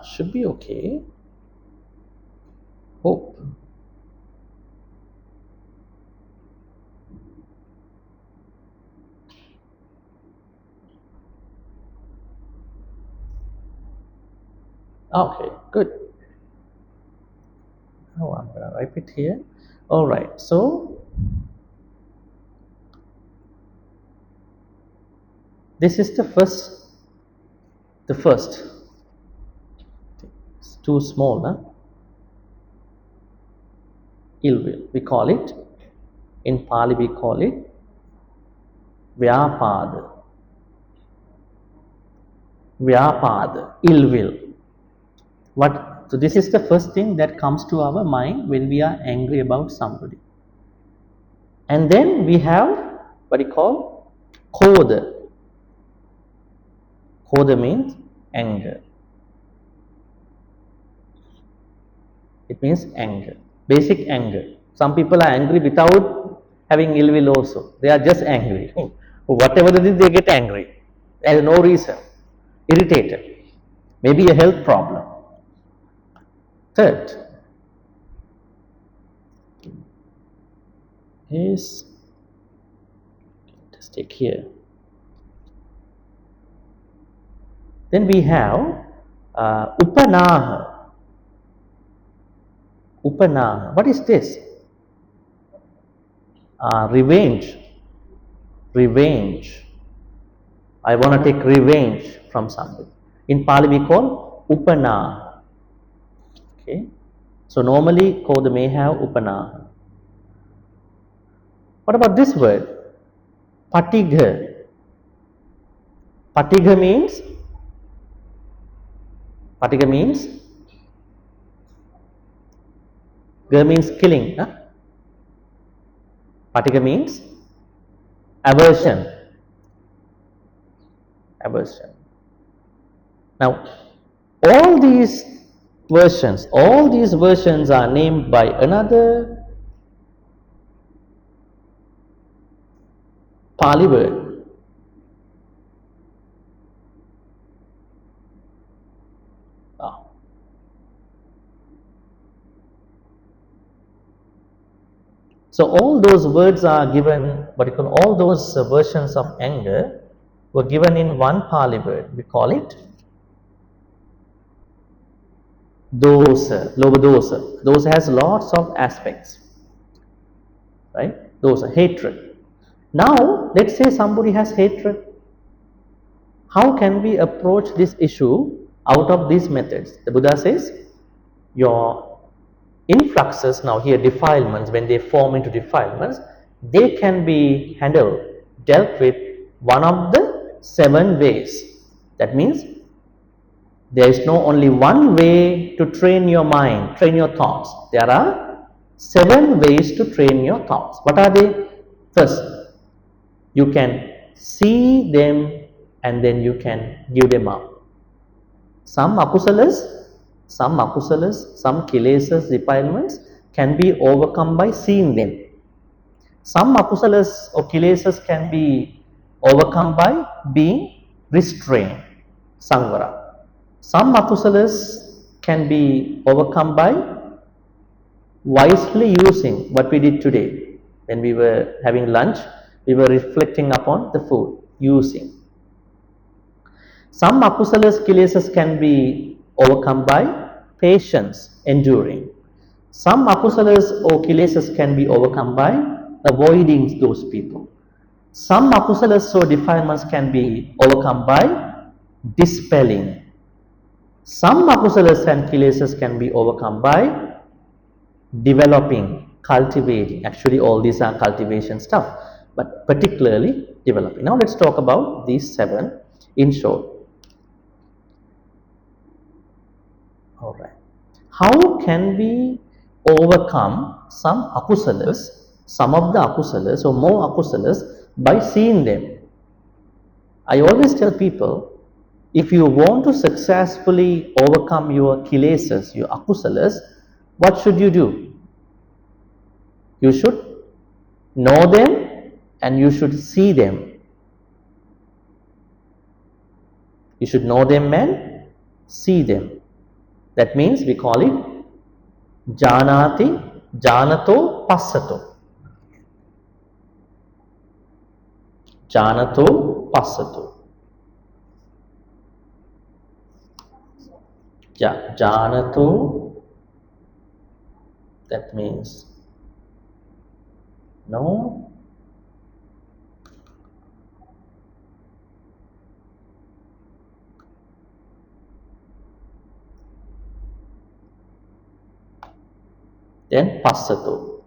Should be okay. Hope. Okay, good. Now I'm going to write it here. All right, so this is the first. It's too small, huh? Ill will. We call it, in Pali we call it Vyapada. Vyapada, ill will. So this is the first thing that comes to our mind when we are angry about somebody. And then we have what we call Koda. Koda means anger. It means anger, basic anger. Some people are angry without having ill will also. They are just angry. Whatever it is, they get angry. There is no reason. Irritated. Maybe a health problem. Third is, let's take here. Then we have Upanaha. Upanaha. What is this? Revenge. Revenge. I want to take revenge from somebody. In Pali we call Upanaha. Okay. So normally Koda may have Upanaha. What about this word? Patigha. Patigha means Ga means killing. Huh? Patigha means aversion. Aversion. Now, all these versions are named by another Pali word. So all those words are given, all those versions of anger were given in one Pali word. We call it dosa, lobadosa. Dosa has lots of aspects, right? Dosa, hatred. Now, let's say somebody has hatred. How can we approach this issue out of these methods? The Buddha says, your influxes, now here defilements, when they form into defilements, they can be dealt with one of the 7 ways. That means there is no only one way to train your mind, train your thoughts. There are 7 ways to train your thoughts. What are they? First, you can see them and then you can give them up. Some akusalas, some kilesas, defilements can be overcome by seeing them. Some akusalas or kilesas can be overcome by being restrained, samvara. Some akusalas can be overcome by wisely using what we did today. When we were having lunch, we were reflecting upon the food, using. Some akusalas, kilesas can be overcome by patience, enduring. Some akusalas or kilesas can be overcome by avoiding those people. Some akusalas or defilements can be overcome by dispelling. Some akusalas and kilesas can be overcome by developing, cultivating. Actually, all these are cultivation stuff, but particularly developing. Now, let's talk about these 7 in short. All right. How can we overcome some of the akusalas or more akusalas by seeing them? I always tell people, if you want to successfully overcome your kilesas, your akusalas, what should you do? You should know them and you should see them. You should know them and see them. That means we call it janati, janato, passato. Janato, passato. Yeah, janato, that means no. Then passato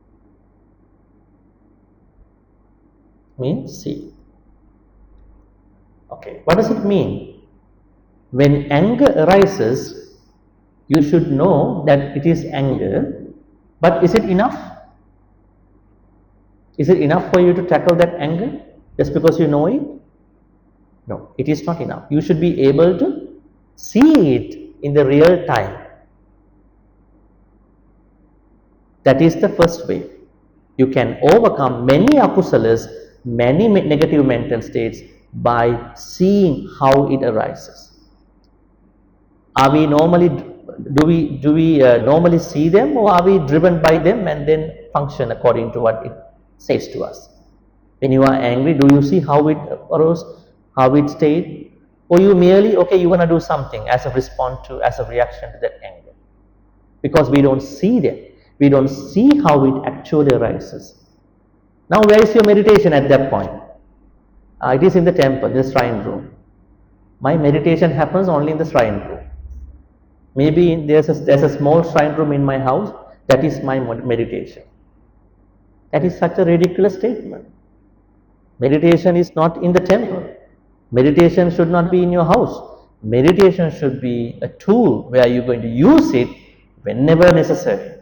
means see. Okay, what does it mean? When anger arises, you should know that it is anger, but is it enough? Is it enough for you to tackle that anger just because you know it? No, it is not enough. You should be able to see it in the real time. That is the first way. You can overcome many akusalas, many negative mental states by seeing how it arises. Are we normally, do we normally see them, or are we driven by them and then function according to what it says to us? When you are angry, do you see how it arose, how it stayed, or you merely, okay, you want to do something as a response to, as a reaction to that anger? Because we don't see them. We don't see how it actually arises. Now, where is your meditation at that point? It is in the temple, the shrine room. My meditation happens only in the shrine room. Maybe there's a small shrine room in my house. That is my meditation. That is such a ridiculous statement. Meditation is not in the temple. Meditation should not be in your house. Meditation should be a tool where you're going to use it whenever necessary.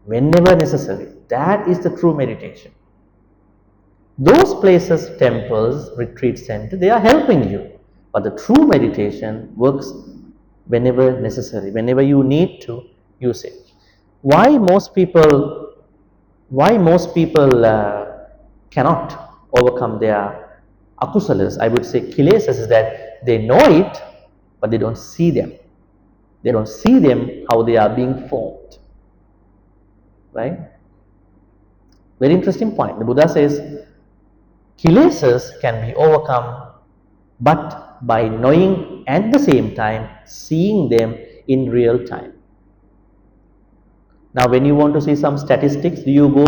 Whenever necessary. That is the true meditation. Those places, temples, retreat center, they are helping you. But the true meditation works whenever necessary, whenever you need to use it. Why most people cannot overcome their akusalas, I would say kilesas, is that they know it, but they don't see them. They don't see them how they are being formed. Right? Very interesting point. The Buddha says kilesas can be overcome, but by knowing at the same time, seeing them in real time. Now, when you want to see some statistics, do you go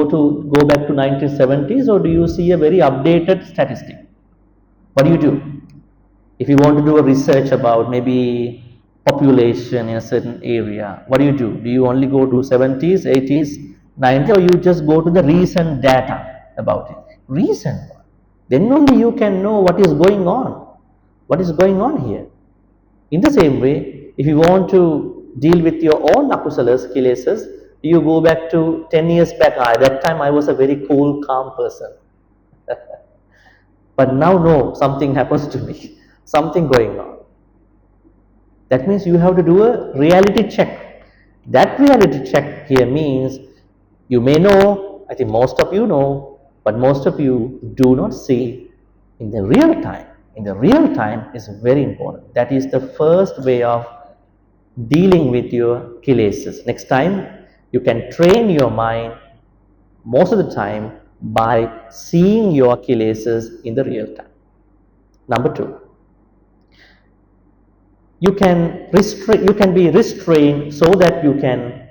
back to 1970s, or do you see a very updated statistic? What do you do? If you want to do a research about maybe population in a certain area, what do? Do you only go to 70s, 80s, 90s, or you just go to the recent data about it? Recent one. Then only you can know what is going on. What is going on here? In the same way, if you want to deal with your own akusalas, kilesas, you go back to 10 years back. At that time, I was a very cool, calm person. But now, no, something happens to me. Something going on. That means you have to do a reality check. That reality check here means you may know, I think most of you know, but most of you do not see in the real time. In the real time is very important. That is the first way of dealing with your kilesas. Next time, you can train your mind most of the time by seeing your kilesas in the real time. Number 2, you can be restrained so that you can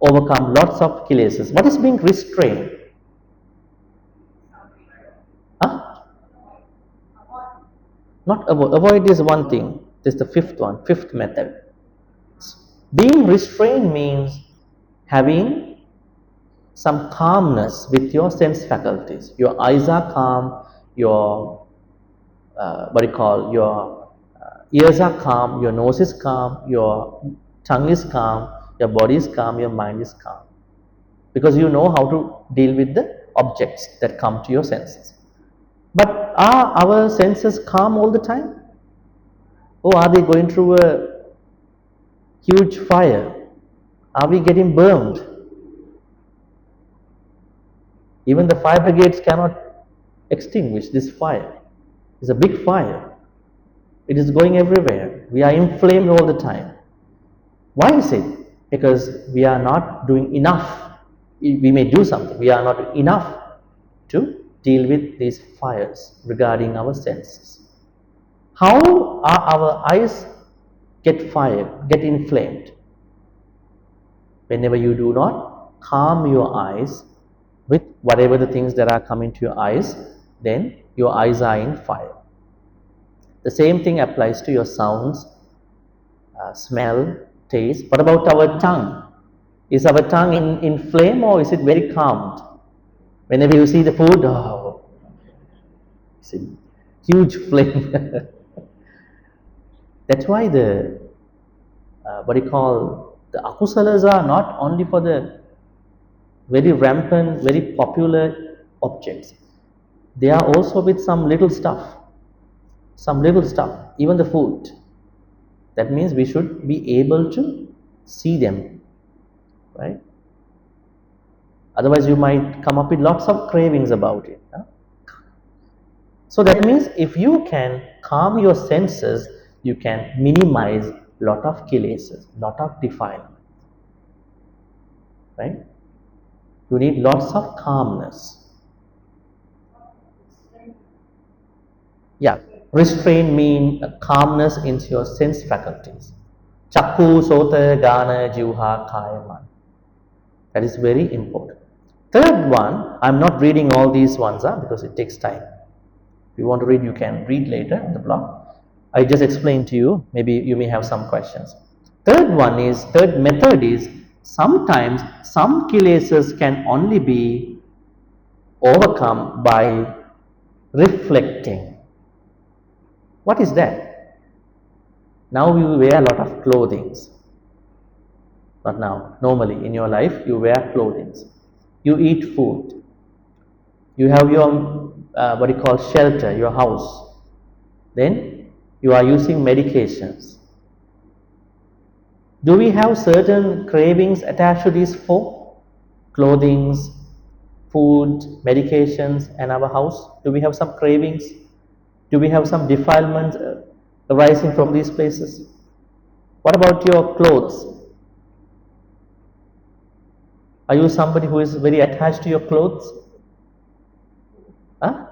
overcome lots of kilesas. What is being restrained? Huh? Not avoid. Avoid is one thing. This is the fifth method. Being restrained means having some calmness with your sense faculties. Your eyes are calm, your your ears are calm, your nose is calm, your tongue is calm, your body is calm, your mind is calm. Because you know how to deal with the objects that come to your senses. But are our senses calm all the time? Or are they going through a huge fire? Are we getting burned? Even the fire brigades cannot extinguish this fire. It's a big fire. It is going everywhere. We are inflamed all the time. Why is it? Because we are not doing enough. We may do something. We are not enough to deal with these fires regarding our senses. How are our eyes get fired, get inflamed? Whenever you do not calm your eyes with whatever the things that are coming to your eyes, then your eyes are in fire. The same thing applies to your sounds, smell, taste. What about our tongue? Is our tongue in flame or is it very calmed? Whenever you see the food, oh, it's a huge flame. That's why the the akusalas are not only for the very rampant, very popular objects. They are also with some little stuff, even the food. That means we should be able to see them, right? Otherwise you might come up with lots of cravings about it. Huh? So that means if you can calm your senses, you can minimize lot of kilesas, lot of defilement, right? You need lots of calmness. Yeah, restraint means calmness in your sense faculties. Chakku, sota, gana, jivha, kaya, man. That is very important. Third one, I'm not reading all these ones because it takes time. If you want to read, you can read later on the blog. I just explained to you, maybe you may have some questions. Third method is sometimes some kilesas can only be overcome by reflecting. What is that? Now you wear a lot of clothing. Not now, normally in your life you wear clothing. You eat food. You have your shelter, your house. Then you are using medications. Do we have certain cravings attached to these four? Clothing, food, medications, and our house? Do we have some cravings? Do we have some defilements arising from these places? What about your clothes? Are you somebody who is very attached to your clothes? Huh?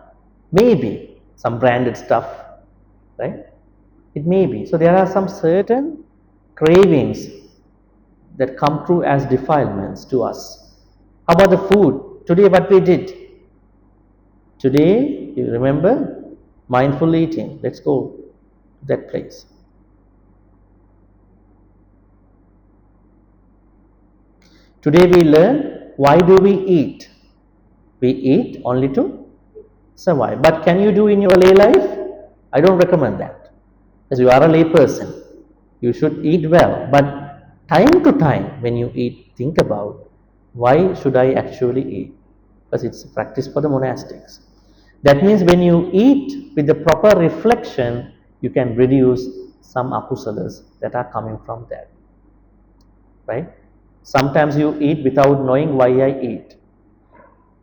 Maybe some branded stuff, right? It may be. So there are some certain cravings that come true as defilements to us. How about the food? Today what we did? Today, you remember, mindful eating. Let's go to that place. Today we learn why do we eat? We eat only to survive. But can you do in your lay life? I don't recommend that. As you are a lay person, you should eat well. But time to time when you eat, think about why should I actually eat? Because it's a practice for the monastics. That means when you eat with the proper reflection, you can reduce some akusalas that are coming from that. Right? Sometimes you eat without knowing why I eat.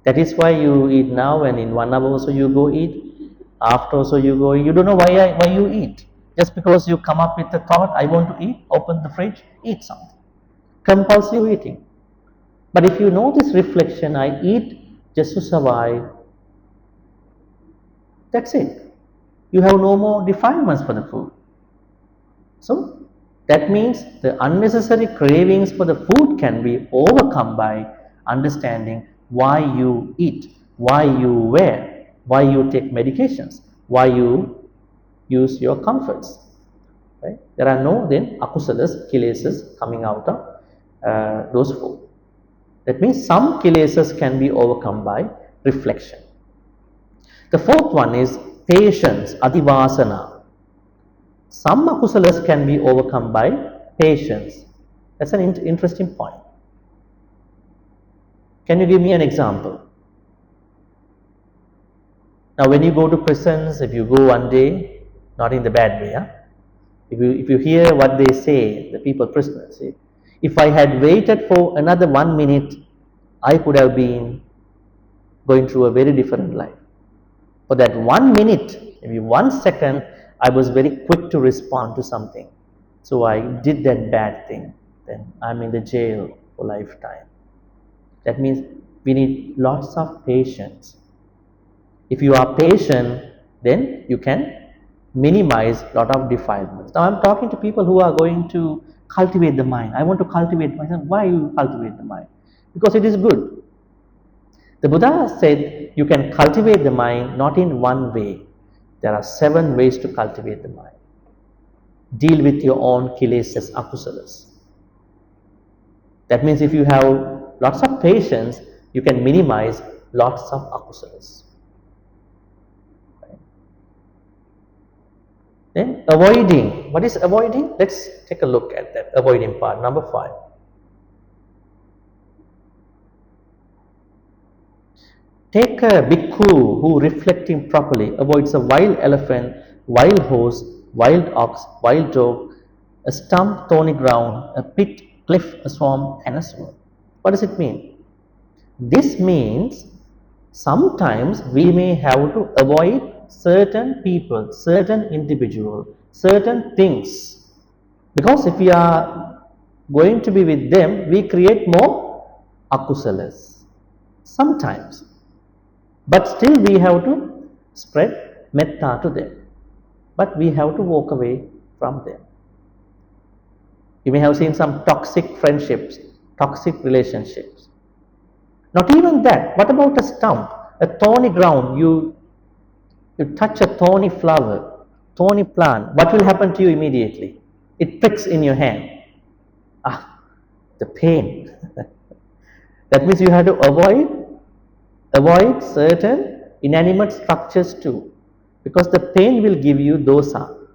That is why you eat now, and in 1 hour also you go eat. After also you go eat. You don't know why you eat. Just because you come up with the thought, I want to eat, open the fridge, eat something. Compulsive eating. But if you know this reflection, I eat just to survive, that's it. You have no more defilements for the food. So, that means the unnecessary cravings for the food can be overcome by understanding why you eat, why you wear, why you take medications, why you use your comforts. Right? There are no then akusalas, kilesas coming out of those food. That means some kilesas can be overcome by reflection. The fourth one is patience, adivasana. Some akusalas can be overcome by patience. That's an interesting point. Can you give me an example? Now when you go to prisons, if you go one day, not in the bad way, if you hear what they say, the people prisoners say, if I had waited for another 1 minute, I could have been going through a very different life. For that 1 minute, maybe 1 second, I was very quick to respond to something. So I did that bad thing. Then I'm in the jail for lifetime. That means we need lots of patience. If you are patient, then you can minimize lot of defilements. Now I'm talking to people who are going to cultivate the mind. I want to cultivate myself. Why you cultivate the mind? Because it is good. The Buddha said you can cultivate the mind not in one way. There are 7 ways to cultivate the mind. Deal with your own kilesas, akusalas. That means if you have lots of patience, you can minimize lots of akusalas. Right? Then avoiding. What is avoiding? Let's take a look at that avoiding part. Number 5. Take a bhikkhu who, reflecting properly, avoids a wild elephant, wild horse, wild ox, wild dog, a stump, thorny ground, a pit, cliff, a swamp, and a sword. What does it mean? This means sometimes we may have to avoid certain people, certain individuals, certain things. Because if we are going to be with them, we create more akusalas. Sometimes. But still we have to spread metta to them. But we have to walk away from them. You may have seen some toxic friendships, toxic relationships. Not even that. What about a stump, a thorny ground? You touch a thorny flower, thorny plant. What will happen to you immediately? It pricks in your hand. The pain. That means you have to avoid certain inanimate structures too, because the pain will give you dosa,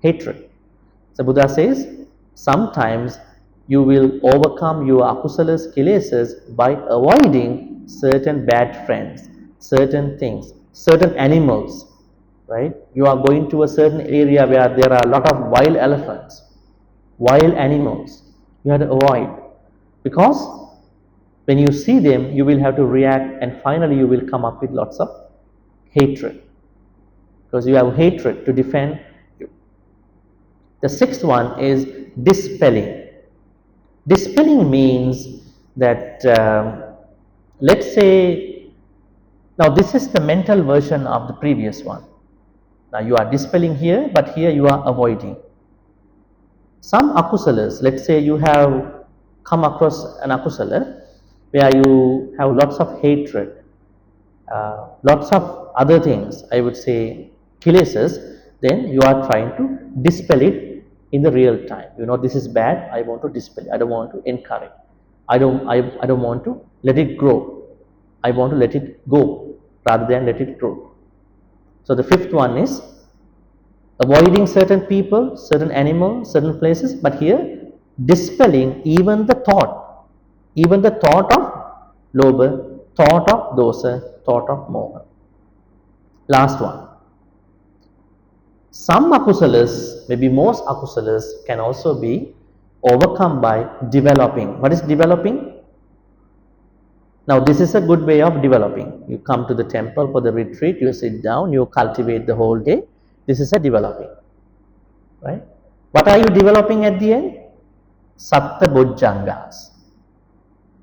hatred. So Buddha says, sometimes you will overcome your akusalas, kilesas by avoiding certain bad friends, certain things, certain animals, right? You are going to a certain area where there are a lot of wild elephants, wild animals. You have to avoid, because when you see them, you will have to react, and finally you will come up with lots of hatred, because you have hatred to defend you. The 6th one is dispelling. Dispelling means that, let's say, now this is the mental version of the previous one. Now you are dispelling here, but here you are avoiding. Some akusalas, let's say you have come across an akusala where you have lots of hatred, lots of other things, I would say kilesas, then you are trying to dispel it in the real time. You know, this is bad, I want to dispel it. I don't want to encourage. I don't want to let it grow. I want to let it go rather than let it grow. So the 5th one is avoiding certain people, certain animals, certain places, but here dispelling even the thought of lobha, thought of dosa, thought of moha. Last one. Some akusalas, maybe most akusalas, can also be overcome by developing. What is developing? Now this is a good way of developing. You come to the temple for the retreat, you sit down, you cultivate the whole day. This is a developing, right? What are you developing at the end? Satta bojjhangas.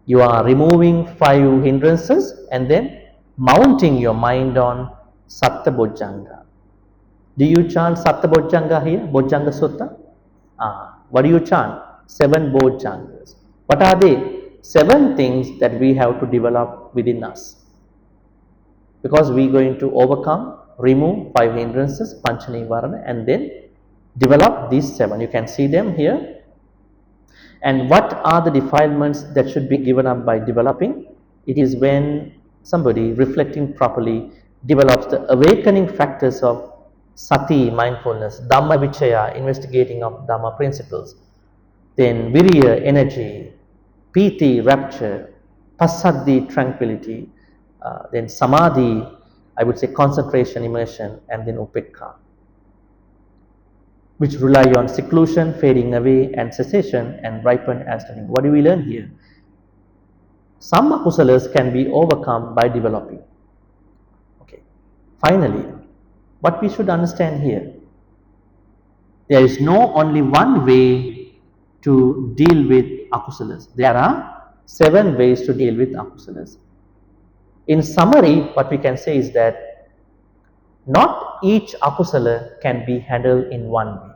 You are removing 5 hindrances and then mounting your mind on Satta Bojjhanga. Do you chant Satta Bojjhanga here? Bojjhanga Sutta? What do you chant? 7 Bojjhangas. What are they? 7 things that we have to develop within us. Because we are going to overcome, remove 5 hindrances, Pancha Nivarana, and then develop these 7. You can see them here. And what are the defilements that should be given up by developing? It is when somebody, reflecting properly, develops the awakening factors of sati, mindfulness, dhamma vichaya, investigating of dhamma principles, then virya, energy, piti, rapture, passaddhi, tranquility, then samadhi, I would say concentration, immersion, and then upekkha, which rely on seclusion, fading away, and cessation, and ripen as learning. What do we learn here? Some akusalas can be overcome by developing. Okay. Finally, what we should understand here, There is no only one way to deal with akusalas. There are 7 ways to deal with akusalas. In summary, what we can say is that not each akusala can be handled in one way.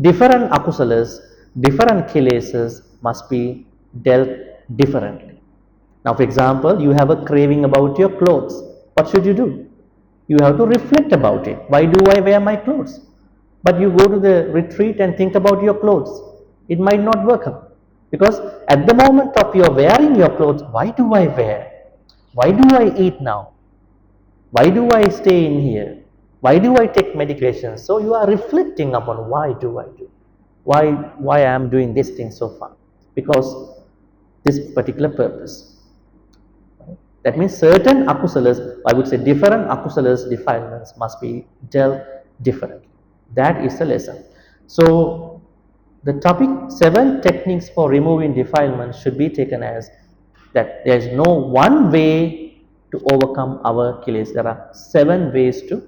Different akusalas, different kilesas must be dealt differently. Now, for example, you have a craving about your clothes. What should you do? You have to reflect about it. Why do I wear my clothes? But you go to the retreat and think about your clothes. It might not work out. Because at the moment of your wearing your clothes, why do I wear? Why do I eat now? Why do I stay in here? Why do I take medication? So you are reflecting upon why do I do? Why I am doing this thing so far? Because this particular purpose. That means certain akusalas, I would say different akusalas defilements must be dealt differently. That is the lesson. So the topic 7 techniques for removing defilements should be taken as that there is no one way to overcome our kilesa. There are 7 ways to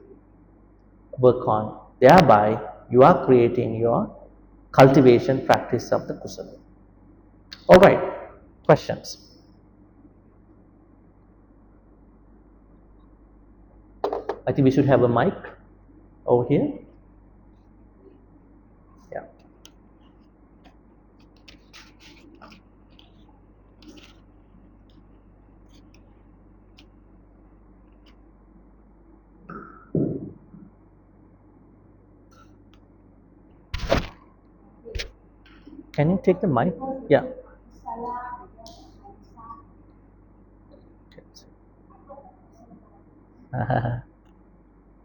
work on. Thereby you are creating your cultivation practice of the kusala. Alright, questions? I think we should have a mic over here. Yeah. Can you take the mic? Yeah.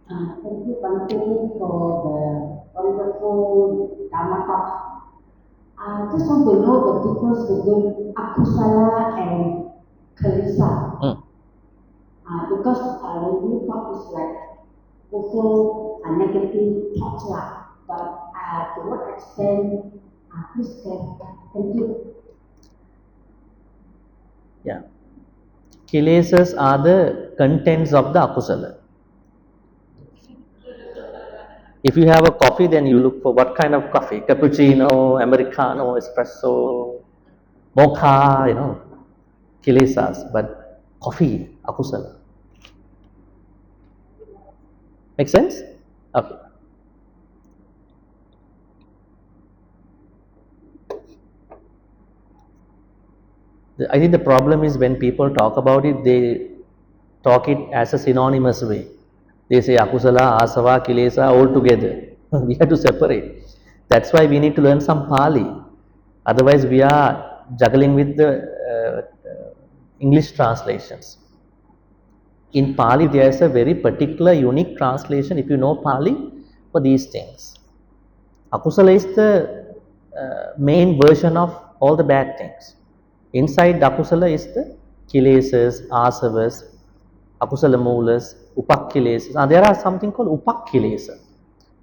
Thank you, Bhante, for the wonderful Dhamma talk. I just want to know the difference between akusala and kalisa. Because when you talk, it's like also a negative thoughts lah. But to what extent, please can. Thank you. Yeah. Kilesas are the contents of the akusala. If you have a coffee, then you look for what kind of coffee? Cappuccino, Americano, espresso, mocha, kilesas. But coffee, akusala. Make sense? Okay. I think the problem is when people talk about it, they talk it as a synonymous way. They say akusala, asava, kilesa all together. We have to separate. That's why we need to learn some Pali. Otherwise, we are juggling with the English translations. In Pali, there is a very particular, unique translation, if you know Pali, for these things. Akusala is the main version of all the bad things. Inside Akusala is the kilesas, asavas, akusala moolas, upakkilesas. There are something called upakkilesa.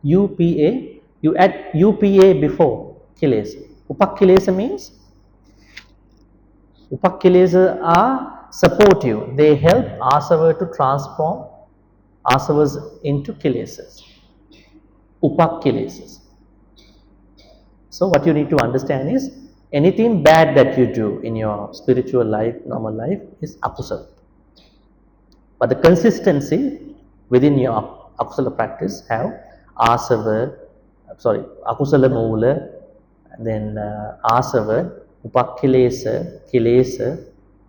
UPA, you add UPA before kilesa. Upakkilesa means upakkilesa are supportive. They help asava to transform asavas into kilesas. Upakkilesas. So what you need to understand is anything bad that you do in your spiritual life, normal life is akusala. But the consistency within your akusala practice have akusala moola, then asava, upakkilesa, kilesa,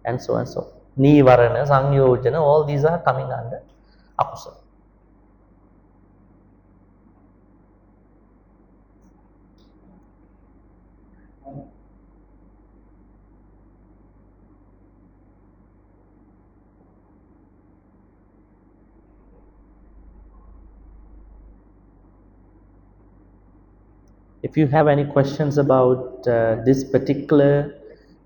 and so and so. Nivarana, sangyojana, all these are coming under akusala. If you have any questions about this particular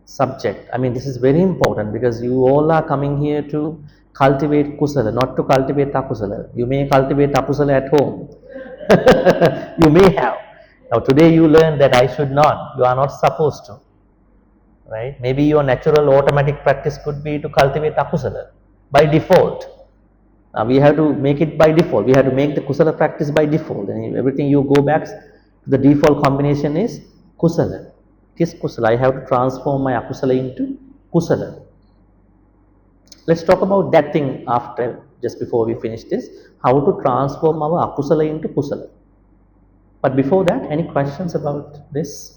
subject, I mean, this is very important because you all are coming here to cultivate kusala, not to cultivate akusala. You may cultivate akusala at home. You may have. Now, today you learn that I should not. You are not supposed to. Right? Maybe your natural automatic practice could be to cultivate akusala by default. Now, we have to make it by default. We have to make the kusala practice by default. And everything you go back The default combination is kusala. It is kusala. I have to transform my akusala into kusala. Let's talk about that thing after, just before we finish this, how to transform our akusala into kusala. But before that, any questions about this?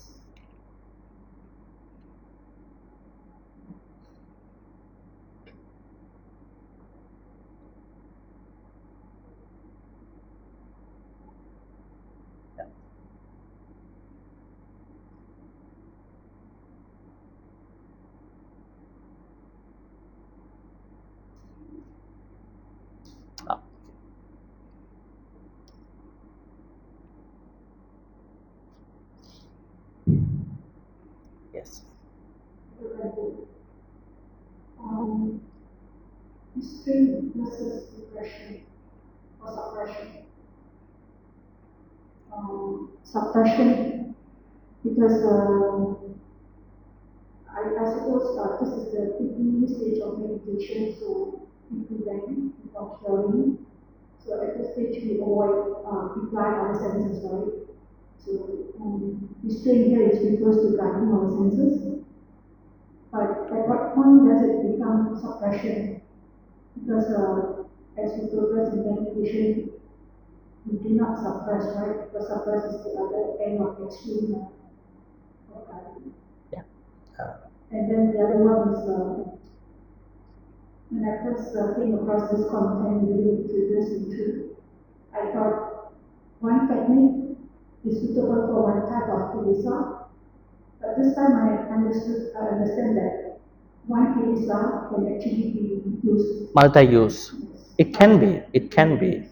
Ah, yes. Restraint versus repression or suppression. Suppression, because I suppose this is the beginning stage of meditation, so we prevent without hearing. So at this stage we avoid apply our senses, right? So restraint here is refers to guiding our senses. But at what point does it become suppression? Because as we progress in meditation, we do not suppress, right? Because suppress is the other end of extreme of guiding. Yeah. And then the other one is when I first came across this content related to this into, I thought one technique is suitable for one type of kilesa, but this time I understand that one kilesa can actually be used. Multi-use. It can be. It can be.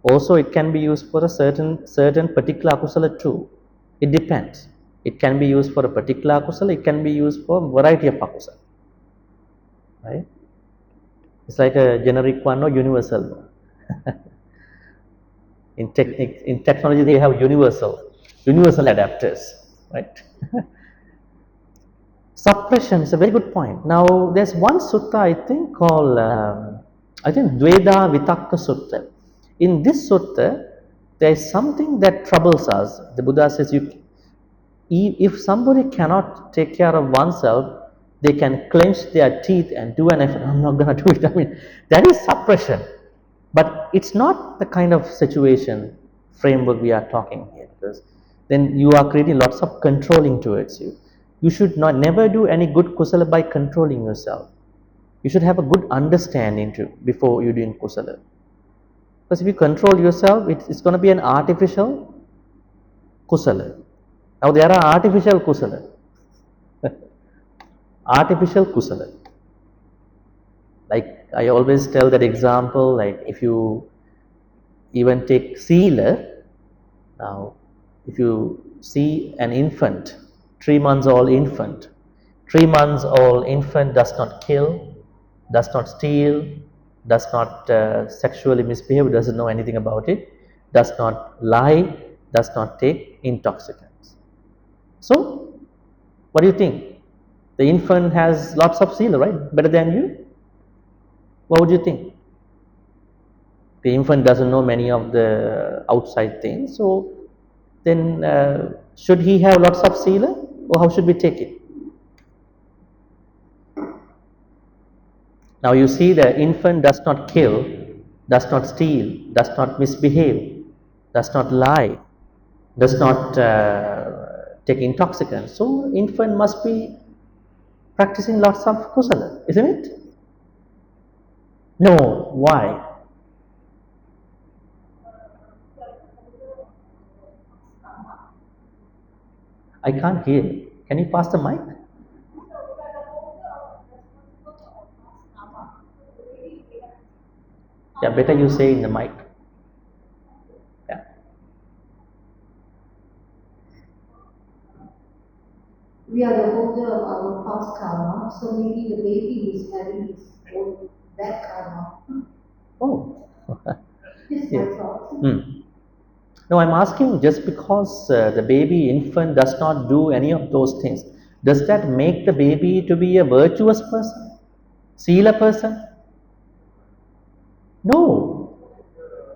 Also, it can be used for a certain particular akusala too. It depends. It can be used for a particular akusala. It can be used for a variety of akusala. Right? It's like a generic one or universal one. In technology, they have universal adapters, right? Suppression is a very good point. Now, there's one sutta I think called Dveda Vitakka Sutta. In this sutta, there is something that troubles us. The Buddha says, if somebody cannot take care of oneself, they can clench their teeth and do an effort. I'm not going to do it. I mean, that is suppression. But it's not the kind of situation framework we are talking here, because then you are creating lots of controlling towards you. You should never do any good kusala by controlling yourself. You should have a good understanding before you doing kusala. Because if you control yourself, it's going to be an artificial kusala. Now there are artificial kusala. Artificial kusala. Like I always tell that example, like if you even take sila, now if you see an infant, 3 months old infant, 3 months old infant does not kill, does not steal, does not sexually misbehave, doesn't know anything about it, does not lie, does not take intoxicants. So, what do you think? The infant has lots of sila, right? Better than you? What would you think? The infant doesn't know many of the outside things, so then should he have lots of sila, or how should we take it? Now you see the infant does not kill, does not steal, does not misbehave, does not lie, does not take intoxicants. So infant must be practicing lots of kusala, isn't it? No, why? I can't hear you. Can you pass the mic? Yeah, better you say in the mic. Yeah. We are the holder of our past karma, so maybe the baby is having his own bad karma. Oh. This is Yeah. my thought. No, I'm asking just because the baby infant does not do any of those things, does that make the baby to be a virtuous person? Sila person? No.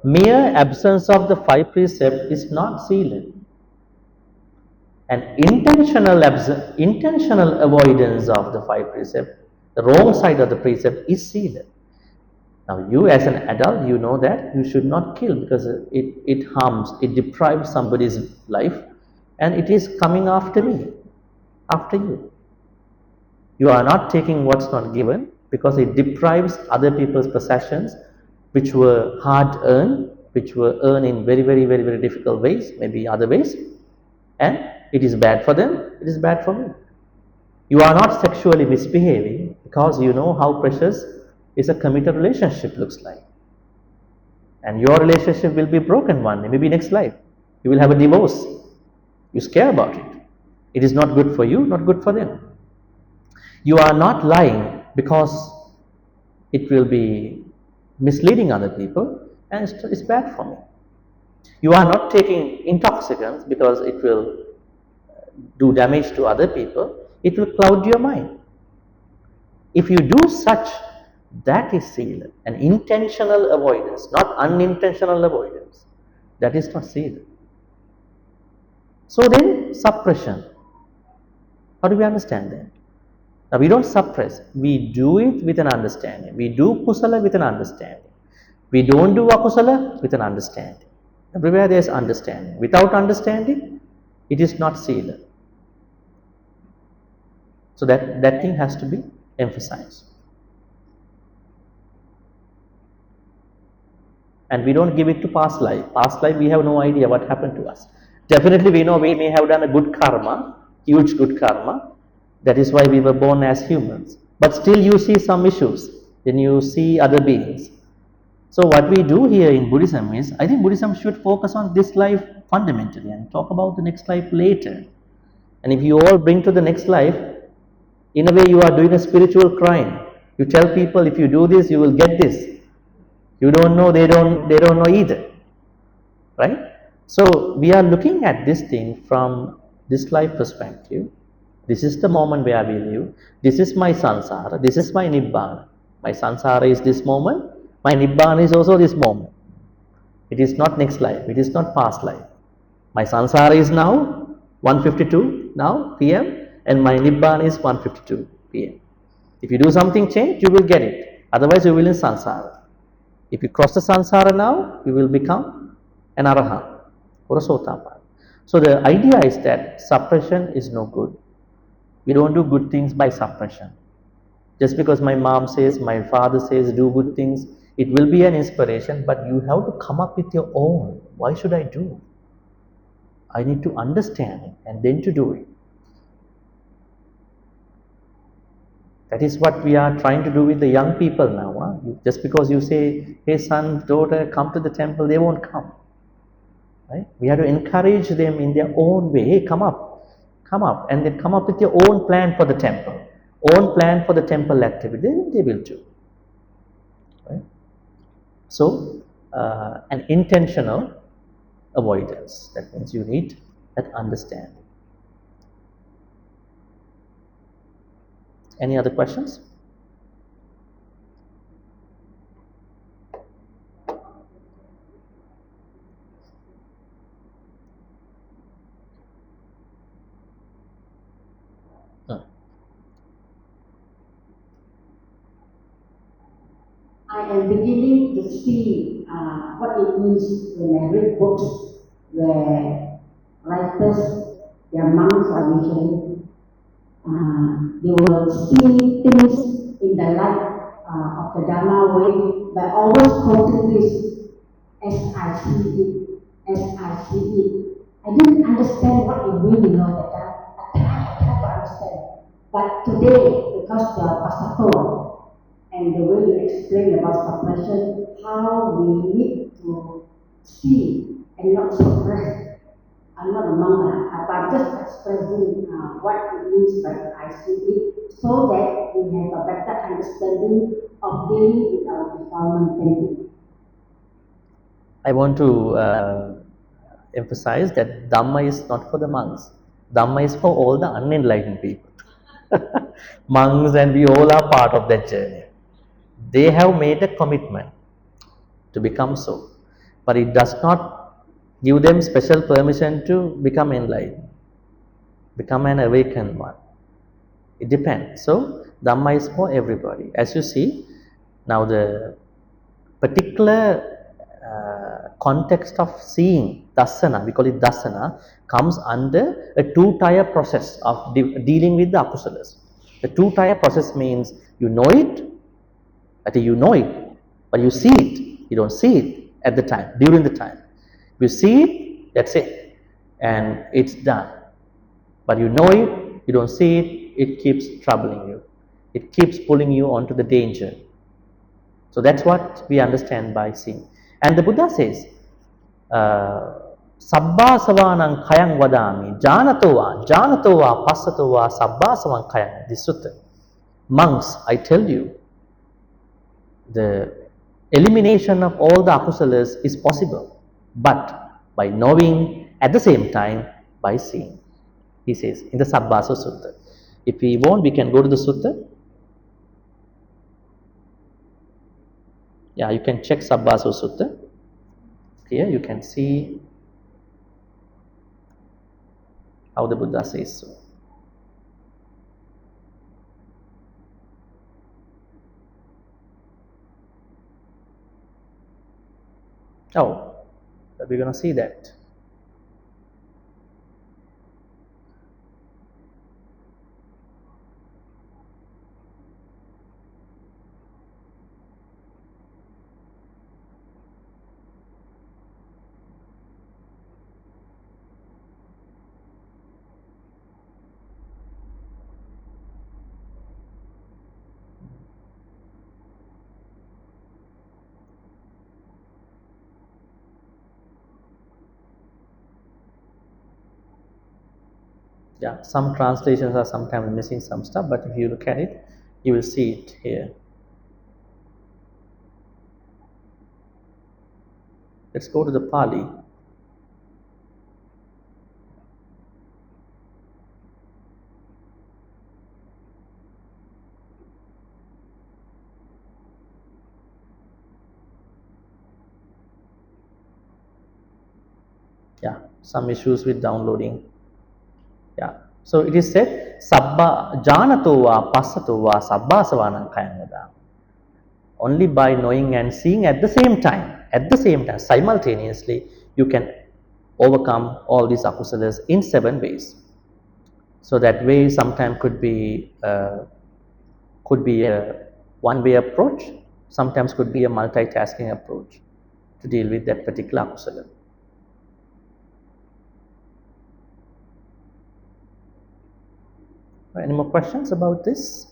Mere absence of the 5 precepts is not sila. And intentional avoidance of the 5 precepts, the wrong side of the precept is sila. Now you as an adult, you know that you should not kill because it harms, it deprives somebody's life, and it is coming after me, after you. You are not taking what's not given because it deprives other people's possessions which were hard earned, which were earned in very difficult ways, maybe other ways, and it is bad for them, it is bad for me. You are not sexually misbehaving because you know how precious is a committed relationship looks like. And your relationship will be broken one day, maybe next life. You will have a divorce. You scare about it. It is not good for you, not good for them. You are not lying because it will be misleading other people and it's bad for me. You are not taking intoxicants because it will do damage to other people. It will cloud your mind. If you do such, that is sila, an intentional avoidance, not unintentional avoidance. That is not sila. So then, suppression. How do we understand that? Now we don't suppress, we do it with an understanding. We do kusala with an understanding. We don't do akusala with an understanding. Everywhere there is understanding. Without understanding, it is not sila. So that thing has to be emphasized. And we don't give it to past life. Past life, we have no idea what happened to us. Definitely we know we may have done a good karma, huge good karma. That is why we were born as humans. But still you see some issues. Then you see other beings. So what we do here in Buddhism is, I think Buddhism should focus on this life fundamentally and talk about the next life later. And if you all bring to the next life, in a way you are doing a spiritual crime. You tell people if you do this, you will get this. You don't know, they don't know either. Right? So we are looking at this thing from this life perspective. This is the moment where we live. This is my sansara. This is my nibbana. My sansara is this moment. My nibbana is also this moment. It is not next life. It is not past life. My sansara is now 1:52 now PM, and my nibbana is 1:52 PM. If you do something change, you will get it. Otherwise, you will in sansara. If you cross the sansara now, you will become an arahant or a sotapanna. So the idea is that suppression is no good. We don't do good things by suppression. Just because my mom says, my father says, do good things, it will be an inspiration, but you have to come up with your own. Why should I do? I need to understand it and then to do it. That is what we are trying to do with the young people now. Huh? Just because you say, hey son, daughter, come to the temple, they won't come. Right? We have to encourage them in their own way. Hey, come up, and then come up with your own plan for the temple, own plan for the temple activity. Then they will do. Right? So, an intentional avoidance. That means you need that understanding. Any other questions? I am beginning to see what it means when I read books where writers, their monks are usually, they will see things in the light of the Dharma way by always quoting this, as I see it, as I see it. I didn't understand what it means, you know, that I try to understand. But today, because the Pasato, and the way you explain about suppression, how we need to see and not suppress. I'm not a monk, but I'm just expressing what it means by I see it, so that we have a better understanding of dealing with our defilement thinking. I want to emphasize that Dhamma is not for the monks. Dhamma is for all the unenlightened people. Monks and we all are part of that journey. They have made a commitment to become so, but it does not give them special permission to become enlightened. become an awakened one. It depends. So Dhamma is for everybody. As you see, now the particular context of seeing dasana, we call it dasana, comes under a two-tier process of dealing with the akusalas. The two-tier process means you know it, but you see it. You don't see it at the time, during the time. You see it, that's it, and it's done. But you know it, you don't see it, it keeps troubling you. It keeps pulling you onto the danger. So that's what we understand by seeing. And the Buddha says, Sabbāsavanang khayang vadami, janatova, passatova, sabbāsavan khayang. This sutta. Monks, I tell you, the elimination of all the akusalas is possible, but by knowing at the same time by seeing. He says in the Sabbāsava Sutta. If we want, we can go to the sutta. Yeah, you can check Sabbāsava Sutta. Here you can see how the Buddha says so. Oh, we're going to see that. Yeah, some translations are sometimes missing some stuff, but if you look at it, you will see it here. Let's go to the Pali. Yeah, some issues with downloading. Yeah, so it is said, Sabba janatova passatova sabbāsavanang khayang vadami. Only by knowing and seeing at the same time, simultaneously, you can overcome all these akusalas in 7 ways. So that way sometimes could be a one-way approach, sometimes could be a multitasking approach to deal with that particular akusala. Any more questions about this?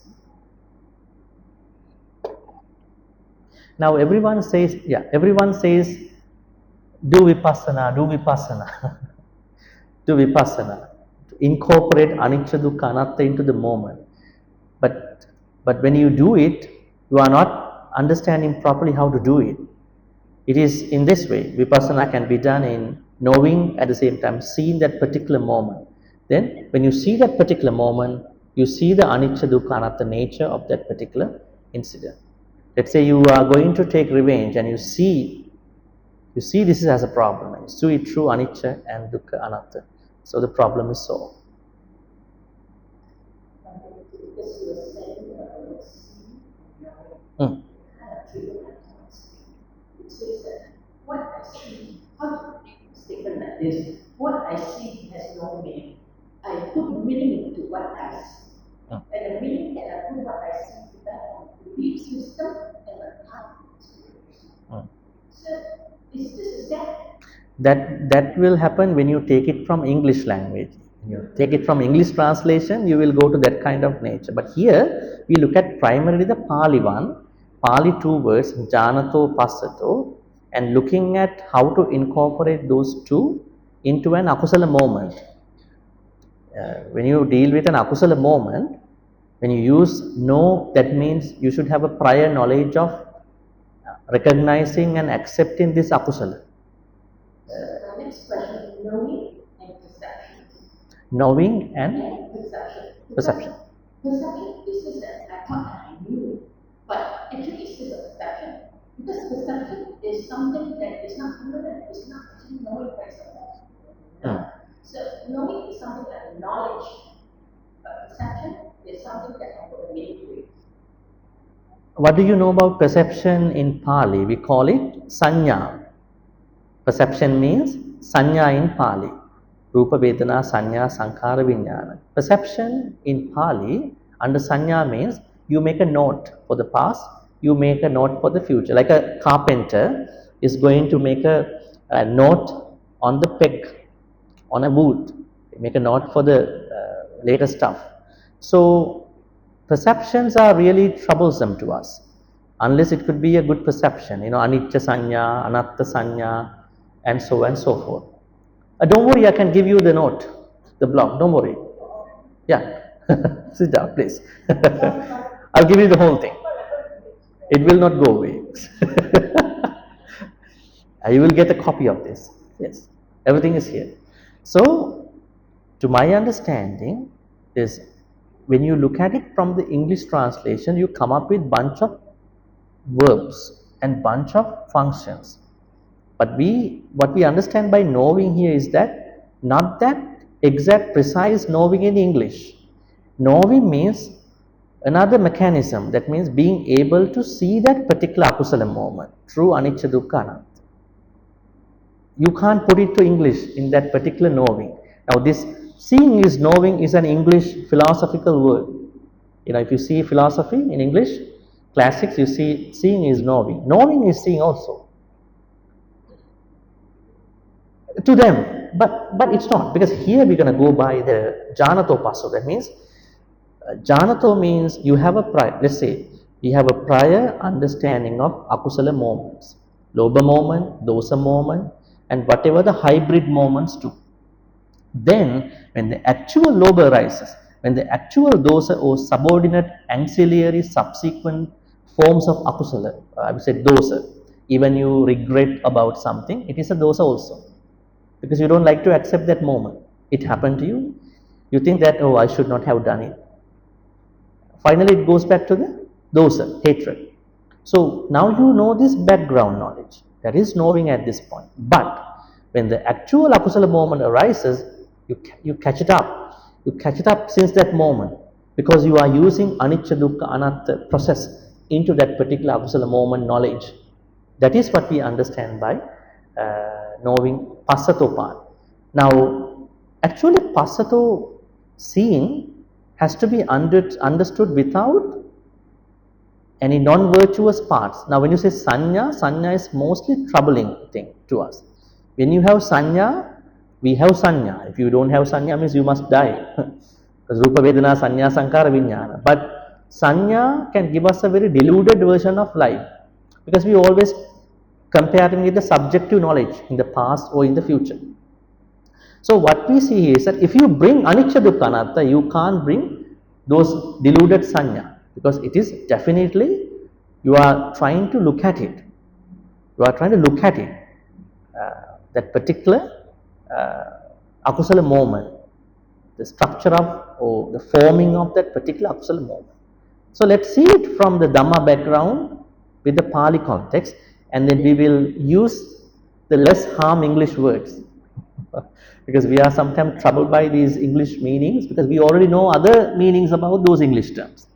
Now everyone says, do vipassana, do vipassana, to incorporate anicca dukkha anatta into the moment. But when you do it, you are not understanding properly how to do it. It is in this way. Vipassana can be done in knowing, at the same time seeing that particular moment. Then when you see that particular moment, you see the anicca dukkha anatta nature of that particular incident. Let's say you are going to take revenge and you see this is as a problem, and you see it through anicca and dukkha anatta. So the problem is solved. Mm. What I see, how to make a statement like this? What I see has no meaning. I put meaning to what I see. And the meaning that I put what I see depends on the belief system and the time experience. So, is that? That will happen when you take it from English language. When you take it from English translation, you will go to that kind of nature. But here, we look at primarily the Pali one. Pali 2 words, janato, passato, and looking at how to incorporate those two into an akusala moment. When you deal with an akusala moment, when you use know, that means you should have a prior knowledge of recognizing and accepting this akusala. The next question, knowing and perception. Knowing and perception. Perception. Perception is just that I thought that I knew, but actually it's just a perception. Because perception is something that is not permanent, it's not actually knowing by someone. So knowing is something like knowledge, but perception is something that has got a meaning to it. What do you know about perception in Pali? We call it sanya. Perception means sanya in Pali. Rupa, Vedana, Sanya, Sankhara, Vijnana. Perception in Pali under sanya means you make a note for the past, you make a note for the future. Like a carpenter is going to make a note on the peg, on a wood. They make a note for the later stuff. So perceptions are really troublesome to us, unless it could be a good perception, anicca sanya, anatta sanya, and so on and so forth. Don't worry, I can give you the note, the block, don't worry. Yeah, sit down, please. I'll give you the whole thing. It will not go away. You will get a copy of this. Yes, everything is here. So, to my understanding, is when you look at it from the English translation, you come up with bunch of verbs and bunch of functions. But what we understand by knowing here is that not that exact precise knowing in English. Knowing means another mechanism, that means being able to see that particular akusala moment through anicca dukkha anatta. You can't put it to English in that particular knowing. Now this seeing is knowing is an English philosophical word. If you see philosophy in English, classics, you see seeing is knowing. Knowing is seeing also. To them, but it's not, because here we're going to go by the janato passo. That means janato means you have a prior, let's say you have a prior understanding of akusala moments, lobha moment, dosa moment, and whatever the hybrid moments too. Then when the actual lobha arises, when the actual dosa or subordinate ancillary subsequent forms of akusala, I would say dosa, even you regret about something, it is a dosa also, because you don't like to accept that moment. It happened to you, you think that, oh, I should not have done it. Finally it goes back to the dosa, hatred. So now you know this background knowledge, that is knowing at this point. But when the actual akusala moment arises, you catch it up. You catch it up since that moment, because you are using anicca dukkha anatta process into that particular akusala moment knowledge. That is what we understand by knowing passato part. Now, actually passato, seeing, has to be understood without any non-virtuous parts. Now when you say sanya is mostly troubling thing to us. When you have sanya, we have sanya. If you don't have sanya, means you must die. Because rupa, vedana, sanya, sankhara, vijnana. But sanya can give us a very deluded version of life, because we always comparing with the subjective knowledge in the past or in the future. So what we see is that if you bring anicca dukkha anatta, you can't bring those deluded sanya, because it is definitely, you are trying to look at it. You are trying to look at it, that particular akusala moment, the structure of or the forming of that particular akusala moment. So let's see it from the Dhamma background with the Pali context, and then we will use the less harm English words. Because we are sometimes troubled by these English meanings, because we already know other meanings about those English terms,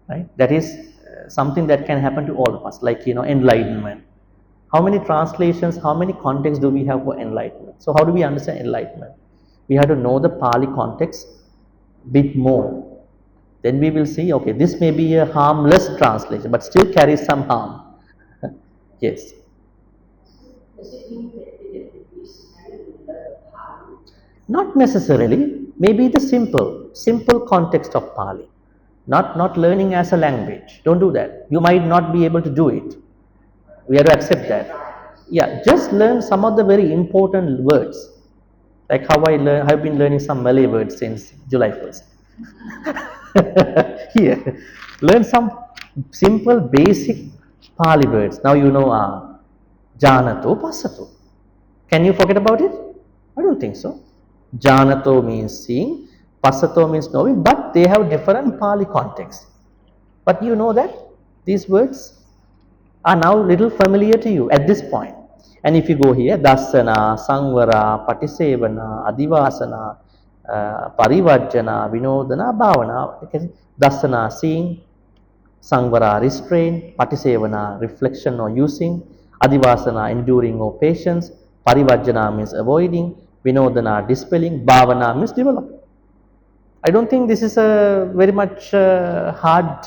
right? That is something that can happen to all of us, like enlightenment. How many translations, how many contexts do we have for enlightenment? So how do we understand enlightenment? We have to know the Pali context bit more. Then we will see, okay, this may be a harmless translation, but still carries some harm. Yes. Does it mean that it is necessary to learn Pali? Not necessarily. Maybe the simple context of Pali. Not learning as a language. Don't do that. You might not be able to do it. We have to accept that. Yeah, just learn some of the very important words. Like how I've been learning some Malay words since July 1st. Here, learn some simple basic Pali words. Now you know janato passato. Can you forget about it? I don't think so. Janato means seeing, passato means knowing, but they have different Pali contexts. But you know that these words are now little familiar to you at this point. And if you go here, Dasana, Sangvara, Patisevana, Adivasana, Parivajjana, Vinodana, Bhavana. Okay. Dasana, seeing, Sangvara, restraint, Patisevana, reflection or using, Adivasana, enduring or patience, Parivajjana means avoiding, Vinodana, dispelling, Bhavana means developing. I don't think this is a very much hard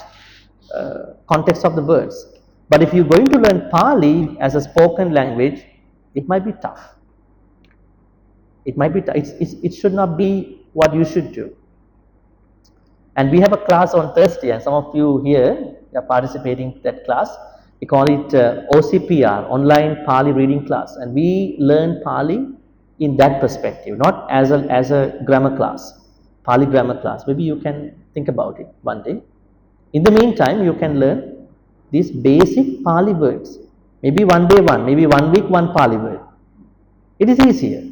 context of the words. But if you're going to learn Pali as a spoken language, it might be tough. It might be it should not be what you should do. And we have a class on Thursday, and some of you here are participating in that class. We call it OCPR, Online Pali Reading Class, and we learn Pali in that perspective, not as a grammar class, Pali grammar class. Maybe you can think about it one day. In the meantime, you can learn these basic Pali words. Maybe one day one, maybe 1 week one Pali word. It is easier.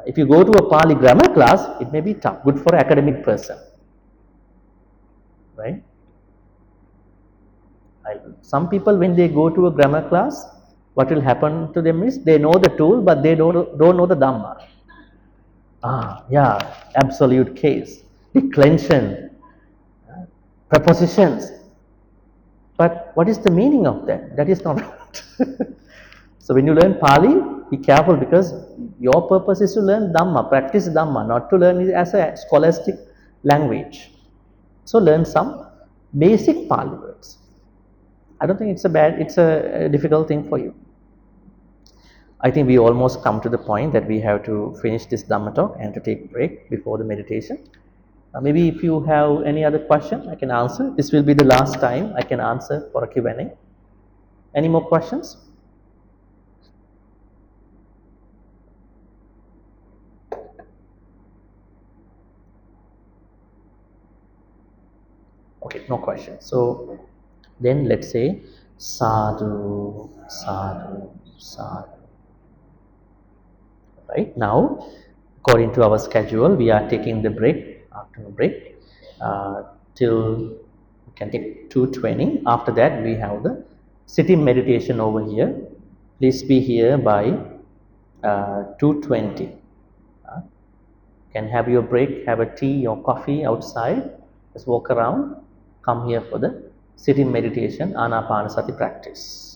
If you go to a Pali grammar class, it may be tough, good for academic person, right? Some people, when they go to a grammar class, what will happen to them is they know the tool, but they don't know the Dhamma. Yeah, absolute case, declension, prepositions. But what is the meaning of that? That is not right. So when you learn Pali, be careful, because your purpose is to learn Dhamma, practice Dhamma, not to learn it as a scholastic language. So learn some basic Pali words. I don't think it's a difficult thing for you. I think we almost come to the point that we have to finish this Dhamma talk and to take a break before the meditation. Maybe if you have any other question, I can answer. This will be the last time I can answer for a Q&A. Any more questions? Okay, no question. So then let's say sadhu, sadhu, sadhu. Right now, according to our schedule, we are taking the break, afternoon break, till we can take 2:20. After that, we have the sitting meditation over here. Please be here by 2:20. Can have your break, have a tea or coffee outside, just walk around, come here for the sitting meditation, Anapanasati practice.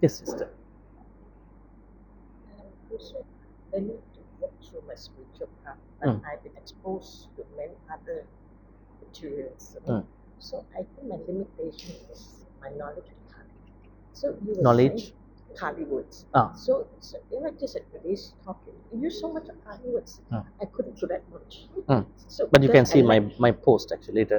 Yes, sister. Also, I need to walk through my spiritual path, but I've been exposed to many other materials. So I think my limitation is my knowledge of Pali. So you were Knowledge? saying Pali words. Ah. So like just at today's talking, you use so much of Pali words. I couldn't do that much. But you because can see I like my post actually later.